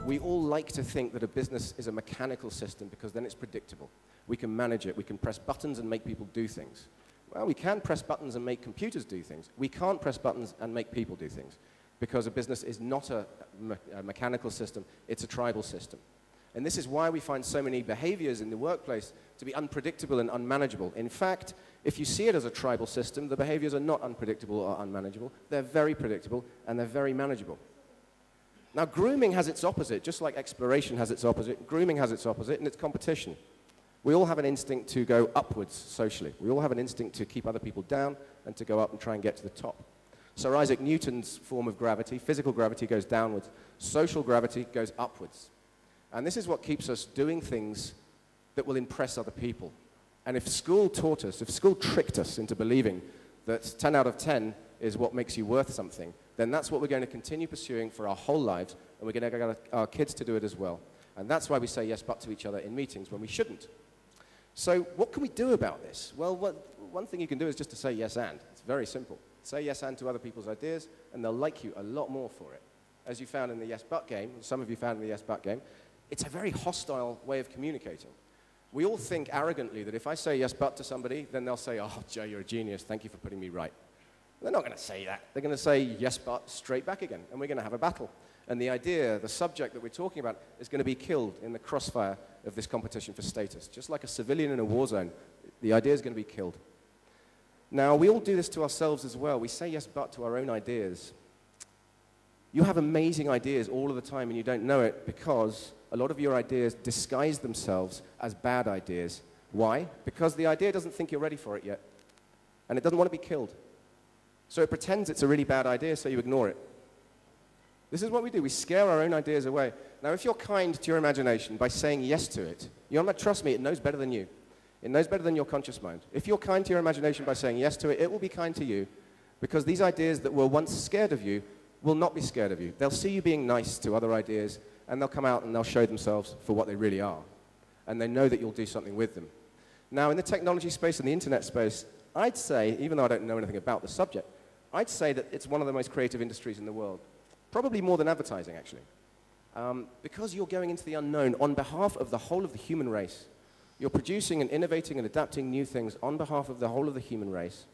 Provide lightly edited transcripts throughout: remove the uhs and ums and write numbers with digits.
we all like to think that a business is a mechanical system because then it's predictable. We can manage it. We can press buttons and make people do things. Well, we can press buttons and make computers do things. We can't press buttons and make people do things because a business is not a mechanical system. It's a tribal system. And this is why we find so many behaviors in the workplace to be unpredictable and unmanageable. In fact, if you see it as a tribal system, the behaviors are not unpredictable or unmanageable. They're very predictable and they're very manageable. Now, grooming has its opposite, just like exploration has its opposite. Grooming has its opposite, and it's competition. We all have an instinct to go upwards socially. We all have an instinct to keep other people down and to go up and try and get to the top. Sir Isaac Newton's form of gravity, physical gravity, goes downwards. Social gravity goes upwards. And this is what keeps us doing things that will impress other people. And if school taught us, if school tricked us into believing that 10 out of 10 is what makes you worth something, then that's what we're going to continue pursuing for our whole lives, and we're going to get our kids to do it as well. And that's why we say yes but to each other in meetings when we shouldn't. So what can we do about this? Well, one thing you can do is just to say yes and. It's very simple. Say yes and to other people's ideas, and they'll like you a lot more for it. As you found in the yes but game, some of you found in the yes but game, it's a very hostile way of communicating. We all think arrogantly that if I say yes but to somebody, then they'll say, oh, Joe, you're a genius. Thank you for putting me right. They're not going to say that. They're going to say yes but straight back again, and we're going to have a battle. And the idea, the subject that we're talking about, is going to be killed in the crossfire of this competition for status. Just like a civilian in a war zone, the idea is going to be killed. Now, we all do this to ourselves as well. We say yes but to our own ideas. You have amazing ideas all of the time, and you don't know it because a lot of your ideas disguise themselves as bad ideas. Why? Because the idea doesn't think you're ready for it yet, and it doesn't want to be killed. So it pretends it's a really bad idea, so you ignore it. This is what we do. We scare our own ideas away. Now, if you're kind to your imagination by saying yes to it, trust me, it knows better than you. It knows better than your conscious mind. If you're kind to your imagination by saying yes to it, it will be kind to you, because these ideas that were once scared of you will not be scared of you. They'll see you being nice to other ideas, and they'll come out and they'll show themselves for what they really are. And they know that you'll do something with them. Now, in the technology space and the internet space, I'd say, even though I don't know anything about the subject, I'd say that it's one of the most creative industries in the world. Probably more than advertising, actually. Because you're going into the unknown on behalf of the whole of the human race. You're producing and innovating and adapting new things on behalf of the whole of the human race.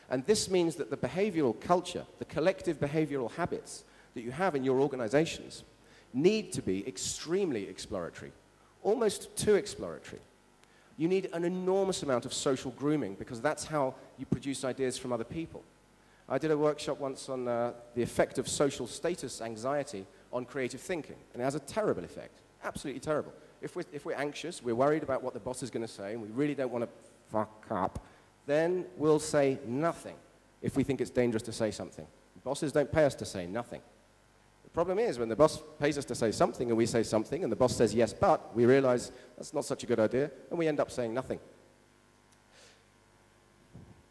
And this means that the behavioral culture, the collective behavioral habits that you have in your organizations need to be extremely exploratory, almost too exploratory. You need an enormous amount of social grooming because that's how you produce ideas from other people. I did a workshop once on the effect of social status anxiety on creative thinking, and it has a terrible effect, absolutely terrible. If we're anxious, we're worried about what the boss is going to say, and we really don't want to fuck up, then we'll say nothing if we think it's dangerous to say something. Bosses don't pay us to say nothing. The problem is when the boss pays us to say something and we say something and the boss says yes but, we realize that's not such a good idea, and we end up saying nothing.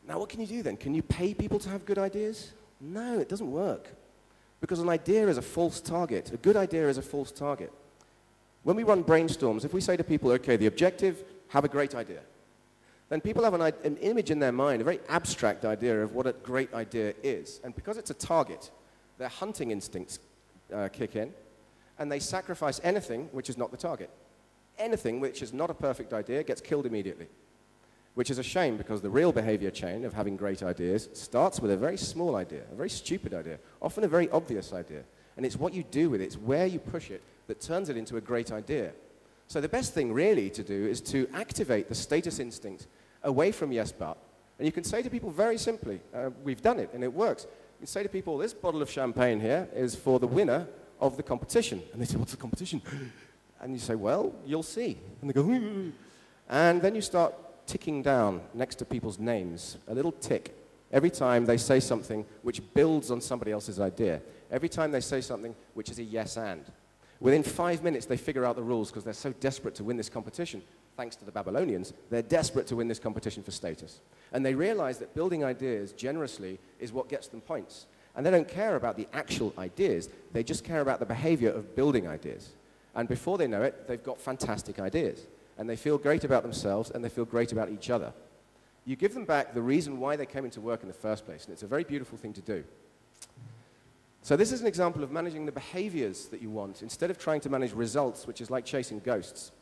Now, what can you do then? Can you pay people to have good ideas? No, it doesn't work. Because an idea is a false target. A good idea is a false target. When we run brainstorms, if we say to people, okay, the objective, have a great idea, then people have an image in their mind, a very abstract idea of what a great idea is. And because it's a target, their hunting instincts kick in, and they sacrifice anything which is not the target. Anything which is not a perfect idea gets killed immediately. Which is a shame because the real behavior chain of having great ideas starts with a very small idea, a very stupid idea, often a very obvious idea. And it's what you do with it, it's where you push it that turns it into a great idea. So the best thing really to do is to activate the status instinct away from yes but. And you can say to people very simply, we've done it and it works. You can say to people, this bottle of champagne here is for the winner of the competition. And they say, what's the competition? And you say, well, you'll see. And they go, and then you start ticking down next to people's names, a little tick, every time they say something which builds on somebody else's idea, every time they say something which is a yes and. Within 5 minutes, they figure out the rules because they're so desperate to win this competition. Thanks to the Babylonians, they're desperate to win this competition for status. And they realize that building ideas generously is what gets them points. And they don't care about the actual ideas, they just care about the behavior of building ideas. And before they know it, they've got fantastic ideas. And they feel great about themselves, and they feel great about each other. You give them back the reason why they came into work in the first place, and it's a very beautiful thing to do. So this is an example of managing the behaviors that you want instead of trying to manage results, which is like chasing ghosts.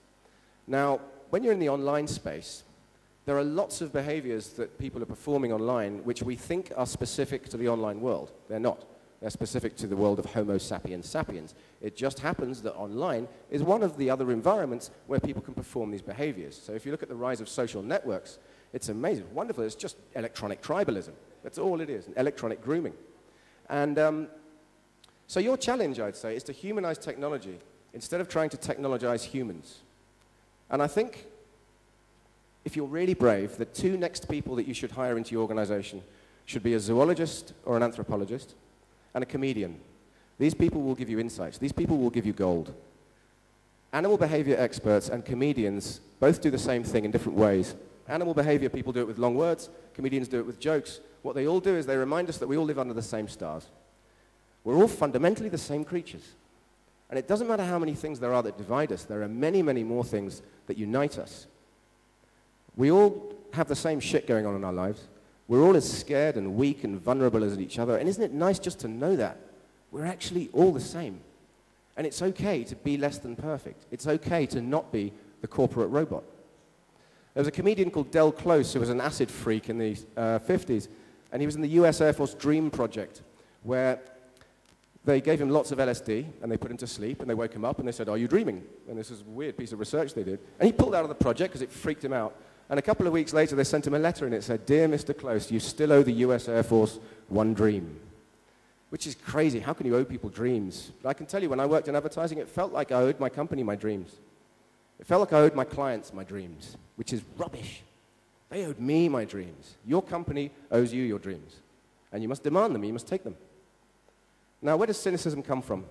Now, when you're in the online space, there are lots of behaviors that people are performing online which we think are specific to the online world. They're not. They're specific to the world of Homo sapiens sapiens. It just happens that online is one of the other environments where people can perform these behaviors. So if you look at the rise of social networks, it's amazing, wonderful. It's just electronic tribalism. That's all it is, electronic grooming. And so your challenge, I'd say, is to humanize technology instead of trying to technologize humans. And I think if you're really brave, the two next people that you should hire into your organization should be a zoologist or an anthropologist and a comedian. These people will give you insights. These people will give you gold. Animal behavior experts and comedians both do the same thing in different ways. Animal behavior people do it with long words. Comedians do it with jokes. What they all do is they remind us that we all live under the same stars. We're all fundamentally the same creatures. And it doesn't matter how many things there are that divide us. There are many, many more things that unite us. We all have the same shit going on in our lives. We're all as scared and weak and vulnerable as each other. And isn't it nice just to know that? We're actually all the same. And it's okay to be less than perfect. It's okay to not be the corporate robot. There was a comedian called Del Close who was an acid freak in the 50s. And he was in the US Air Force Dream Project, where they gave him lots of LSD, and they put him to sleep, and they woke him up, and they said, "Are you dreaming?" And this is a weird piece of research they did. And he pulled out of the project because it freaked him out. And a couple of weeks later, they sent him a letter, and it said, "Dear Mr. Close, you still owe the US Air Force one dream." Which is crazy. How can you owe people dreams? But I can tell you, when I worked in advertising, it felt like I owed my company my dreams. It felt like I owed my clients my dreams, which is rubbish. They owed me my dreams. Your company owes you your dreams. And you must demand them, you must take them. Now, where does cynicism come from?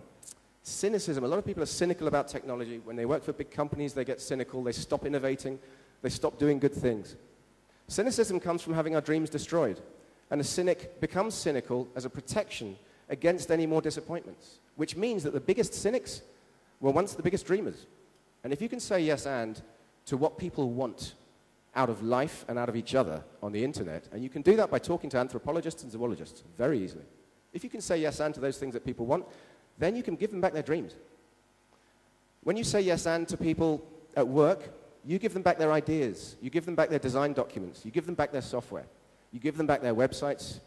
Cynicism, a lot of people are cynical about technology. When they work for big companies, they get cynical, they stop innovating, they stop doing good things. Cynicism comes from having our dreams destroyed. And a cynic becomes cynical as a protection against any more disappointments, which means that the biggest cynics were once the biggest dreamers. And if you can say yes and to what people want out of life and out of each other on the internet, and you can do that by talking to anthropologists and zoologists very easily. If you can say yes and to those things that people want, then you can give them back their dreams. When you say yes and to people at work, you give them back their ideas, you give them back their design documents, you give them back their software, you give them back their websites,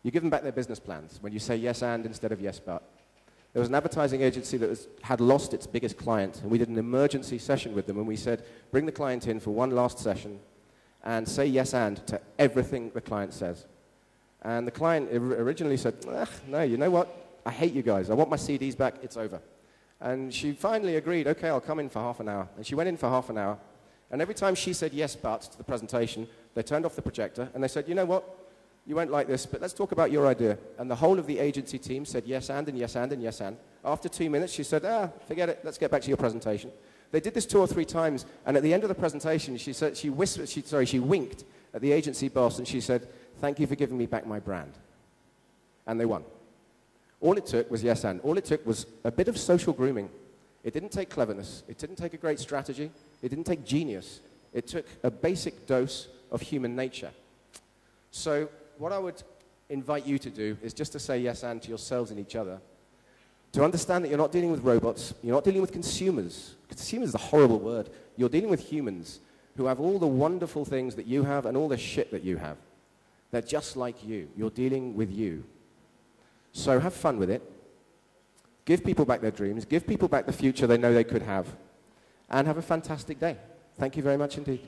you give them back their business plans when you say yes and instead of yes but. There was an advertising agency that had lost its biggest client, and we did an emergency session with them, and we said, bring the client in for one last session and say yes and to everything the client says. And the client originally said, no, you know what? I hate you guys. I want my CDs back. It's over. And she finally agreed, okay, I'll come in for half an hour. And she went in for half an hour. And every time she said yes, but to the presentation, they turned off the projector and they said, you know what? You won't like this, but let's talk about your idea. And the whole of the agency team said yes and yes and yes and. After 2 minutes, she said, forget it. Let's get back to your presentation. They did this 2 or 3 times. And at the end of the presentation, she said, she winked at the agency boss and she said, thank you for giving me back my brand. And they won. All it took was yes and. All it took was a bit of social grooming. It didn't take cleverness. It didn't take a great strategy. It didn't take genius. It took a basic dose of human nature. So what I would invite you to do is just to say yes and to yourselves and each other. To understand that you're not dealing with robots. You're not dealing with consumers. Consumers is a horrible word. You're dealing with humans who have all the wonderful things that you have and all the shit that you have. They're just like you. You're dealing with you. So have fun with it. Give people back their dreams. Give people back the future they know they could have. And have a fantastic day. Thank you very much indeed.